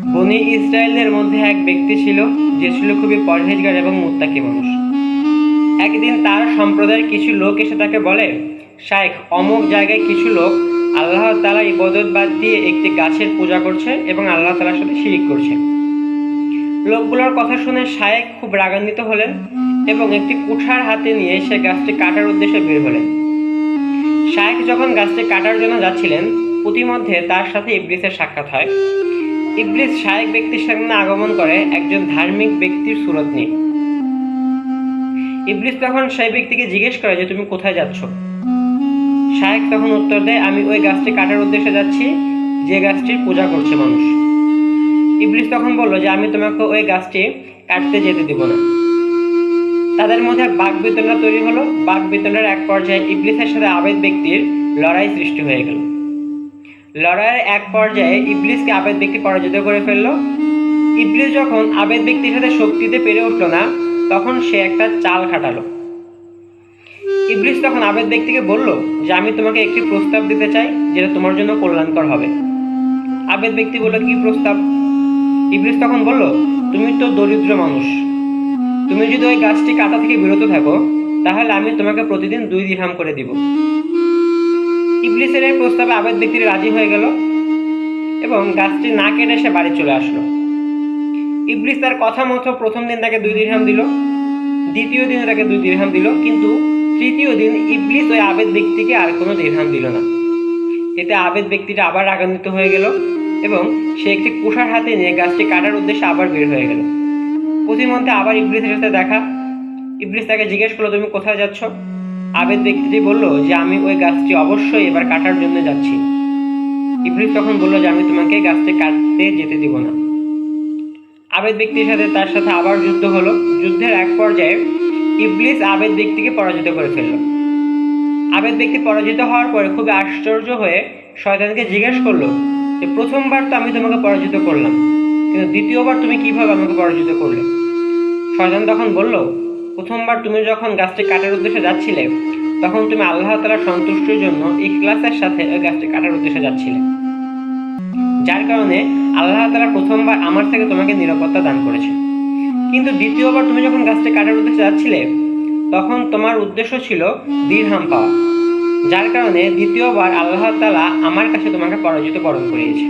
বনী ইসরায়েলদের মধ্যে এক ব্যক্তি ছিল যে ছিল খুবই পরহেজগার এবং মুত্তাকি মানুষ। একদিন তার সম্প্রদায়ের কিছু লোক এসে তাকে বলে, শাইখ, অমুক জায়গায় কিছু লোক আল্লাহ তাআলার ইবাদত বাদ দিয়ে একটি গাছের পূজা করছে এবং আল্লাহ তাআলার সাথে শিরিক করছে। লোকগুলোর কথা শুনে শাইখ খুব রাগান্বিত হলেন এবং একটি কুঠার হাতে নিয়ে সে গাছটি কাটার উদ্দেশ্যে বের হলেন। শাইখ যখন গাছটি কাটার জন্য যাচ্ছিলেন, প্রতিমধ্যে তার সাথে ইবলিসের সাক্ষাৎ হয়। ইবলিস শাইখ ব্যক্তির সামনে আগমন করে একজন ধার্মিক ব্যক্তির সুরত নিয়ে। ইবলিস তখন সেই ব্যক্তিকে জিজ্ঞেস করে যে তুমি কোথায় যাচ্ছ। শাইখ তখন উত্তর দেয়, আমি ওই গাছটি কাটার উদ্দেশ্যে যাচ্ছি যে গাছটির পূজা করছে মানুষ। ইবলিস তখন বলল যে আমি তোমাকে ওই গাছটি কাটতে যেতে দিব না। তাদের মধ্যে বাকবিতণ্ডা তৈরি হলো। বাকবিতণ্ডার এক পর্যায়ে ইবলিসের সাথে আবেদ ব্যক্তির লড়াই সৃষ্টি হয়ে গেল। লড়াইয়ের এক পর্যায়ে ইবলিসকে আবেদ ব্যক্তি পরাজিত করে ফেলল। ইবলিস যখন আবেদ ব্যক্তির সাথে শক্তিতে পেরে উঠল না, তখন সে একটা চাল খাটালো। ইবলিস তখন আবেদ ব্যক্তিকে বলল যে আমি তোমাকে একটি প্রস্তাব দিতে চাই যেটা তোমার জন্য কল্যাণকর হবে। আবেদ ব্যক্তি বলল, কি প্রস্তাব? ইবলিস তখন বলল, তুমি তো দরিদ্র মানুষ, তুমি যদি ওই গাছটি কাটা থেকে বিরত থাকো তাহলে আমি তোমাকে প্রতিদিন 2 দিরহাম করে দিব। ইবলিসের এই প্রস্তাবে আবেদ ব্যক্তি রাজি হয়ে গেল এবং গাছটি না কেটে সে বাড়ি চলে আসলো। ইবলিস তার কথা মতো প্রথম দিন তাকে 2 দিরহাম দিল, দ্বিতীয় দিনে তাকে 2 দিরহাম দিল, কিন্তু তৃতীয় দিন ইবলিস ওই আবেদ ব্যক্তিকে আর কোনো দিরহাম দিল না। এতে আবেদ ব্যক্তিটা আবার রাগান্বিত হয়ে গেল এবং সে একটি কুঠার হাতে নিয়ে গাছটি কাটার উদ্দেশ্যে আবার বের হয়ে গেল। প্রতিমধ্যে আবার ইবলিসের সাথে দেখা। ইবলিস তাকে জিজ্ঞেস করলো, তুমি কোথায় যাচ্ছ? আবেদ ব্যক্তিটি বলল যে আমি ওই গাছটি অবশ্যই এবার কাটার জন্য যাচ্ছি। ইবলিস তখন বলল যে আমি তোমাকে গাছটি কাটতে যেতে দিব না। আবেদ ব্যক্তির সাথে তার সাথে আবার যুদ্ধ হলো। যুদ্ধের এক পর্যায়ে ইবলিস আবেদ ব্যক্তিকে পরাজিত করে ফেলল। আবেদ ব্যক্তি পরাজিত হওয়ার পরে খুব আশ্চর্য হয়ে শয়তানকে জিজ্ঞেস করলো যে প্রথমবার তো আমি তোমাকে পরাজিত করলাম, কিন্তু দ্বিতীয়বার তুমি কিভাবে আমাকে পরাজিত করলে? শয়তান তখন বলল, প্রথমবার তুমি যখন গাছটি কাটার উদ্দেশ্যে যাচ্ছিলে তখন তুমি আল্লাহ তাআলার সন্তুষ্টির জন্য ইখলাসের সাথে ওই গাছটি কাটার উদ্দেশ্যে যাচ্ছিলে, যার কারণে আল্লাহ তাআলা প্রথমবার আমার থেকে তোমাকে নিরাপত্তা দান করেছে। কিন্তু দ্বিতীয়বার তুমি যখন গাছটি কাটার উদ্দেশ্যে যাচ্ছিলে তখন তোমার উদ্দেশ্য ছিল দিরহাম পাওয়া, যার কারণে দ্বিতীয়বার আল্লাহ তাআলা আমার কাছে তোমাকে পরাজিত বরণ করিয়েছে।